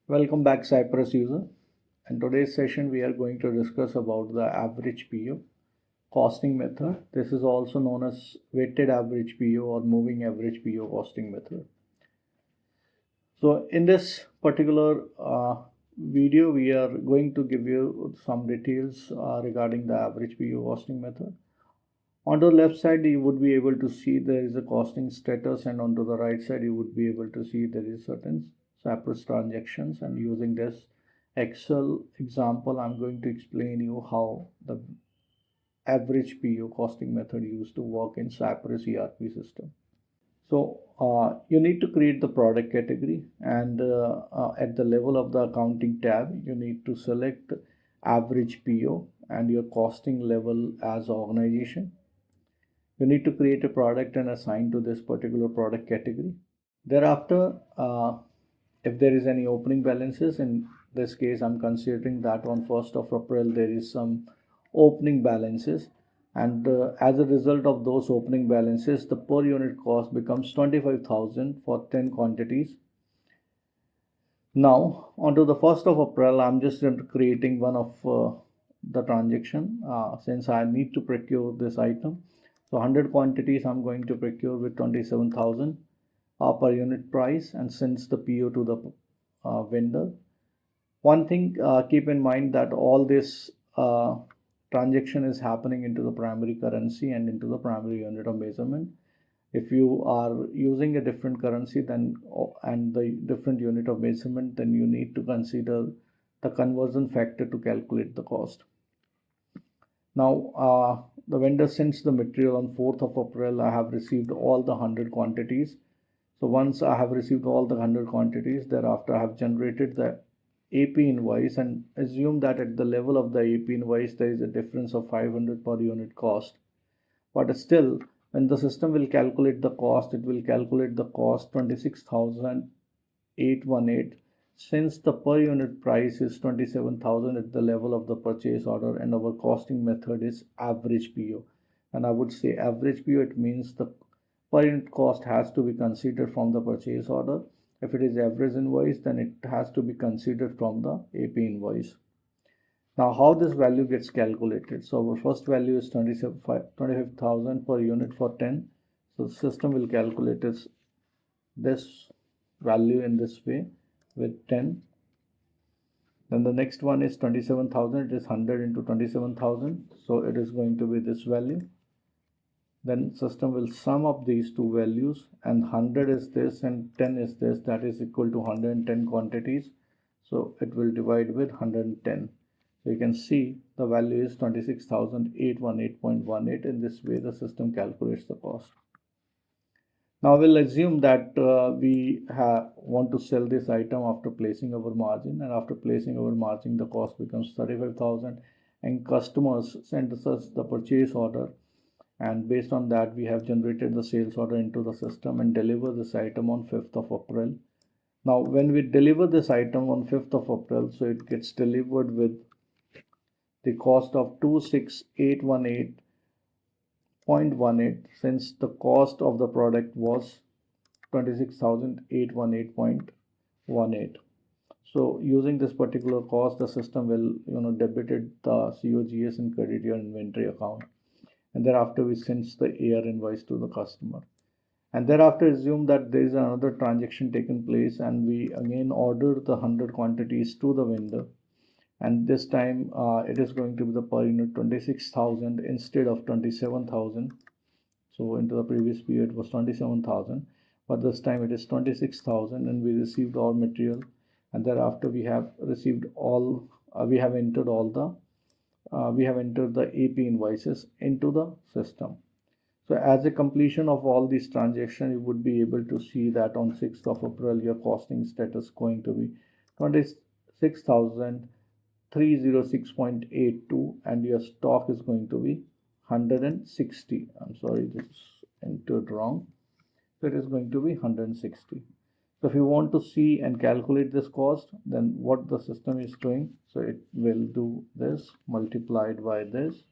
Welcome back, Cyprus user. In today's session, we are going to discuss about the average PO costing method. This is also known as weighted average PO or moving average PO costing method. So in this particular video, we are going to give you some details regarding the average PO costing method. On the left side, you would be able to see there is a costing status, and on the right side, you would be able to see there is certain Cyprus transactions. And using this Excel example, I'm going to explain you how the average PO costing method used to work in Cyprus ERP system. So you need to create the product category, and at the level of the accounting tab, you need to select average PO and your costing level as organization. You need to create a product and assign to this particular product category. Thereafter, if there is any opening balances, in this case, I'm considering that on 1st of April, there is some opening balances. And as a result of those opening balances, the per unit cost becomes 25,000 for 10 quantities. Now, onto the 1st of April, I'm just creating one of the transaction since I need to procure this item. So 100 quantities I'm going to procure with 27,000 per unit price and sends the PO to the vendor. One thing, keep in mind that all this transaction is happening into the primary currency and into the primary unit of measurement. If you are using a different currency then and the different unit of measurement, then you need to consider the conversion factor to calculate the cost. Now the vendor sends the material on 4th of April. I have received all the 100 quantities. So once I have received all the 100 quantities, thereafter I have generated the AP invoice and assume that at the level of the AP invoice there is a difference of 500 per unit cost. But still, when the system will calculate the cost, it will calculate the cost 26,818, since the per unit price is 27,000 at the level of the purchase order, and our costing method is average PO. And I would say average PO, it means the per unit cost has to be considered from the purchase order. If it is average invoice, then it has to be considered from the AP invoice. Now, how this value gets calculated? So our first value is 25,000 per unit for 10. So the system will calculate this value in this way with 10. Then the next one is 27,000. It is 100 into 27,000. So it is going to be this value. Then system will sum up these two values, and 100 is this and 10 is this, that is equal to 110 quantities. So it will divide with 110. So you can see the value is 26,818.18. In this way the system calculates the cost. Now we'll assume that we want to sell this item after placing our margin, and after placing our margin the cost becomes 35,000, and customers send us the purchase order, and based on that we have generated the sales order into the system and deliver this item on 5th of April. Now when we deliver this item on 5th of April, so it gets delivered with the cost of 26,818.18, since the cost of the product was 26,818.18. So using this particular cost, the system will debited the COGS and credit your inventory account, and thereafter we send the AR invoice to the customer. And thereafter assume that there is another transaction taken place, and we again order the 100 quantities to the vendor, and this time it is going to be the per unit 26,000 instead of 27,000. So into the previous period was 27,000, but this time it is 26,000, and we received all material, and thereafter we have received all we have entered the AP invoices into the system. So as a completion of all these transactions, you would be able to see that on 6th of April, your costing status going to be 26,306.82, and your stock is going to be 160. I'm sorry, this is entered wrong. So it is going to be 160. So if you want to see and calculate this cost, then what the system is doing, so it will do this multiplied by this.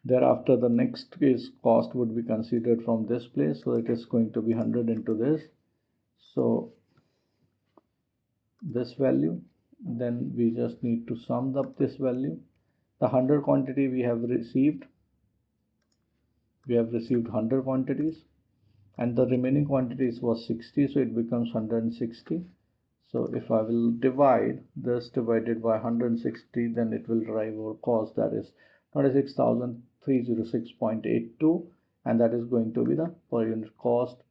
Thereafter the next is cost would be considered from this place, so it is going to be 100 into this. So this value. Then we just need to sum up this value. The 100 quantity we have received 100 quantities, and the remaining quantities was 60, so it becomes 160. So if I will divide this divided by 160, then it will derive our cost, that is 26,306.82, and that is going to be the per unit cost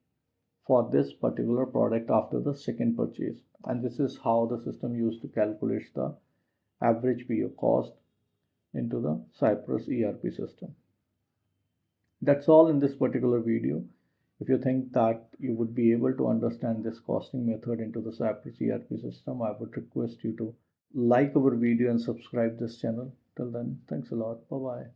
for this particular product after the second purchase. And this is how the system used to calculate the average PO cost into the Cyprus ERP system. That's all in this particular video. If you think that you would be able to understand this costing method into the Cyprus ERP system, I would request you to like our video and subscribe this channel. Till then, thanks a lot. Bye bye.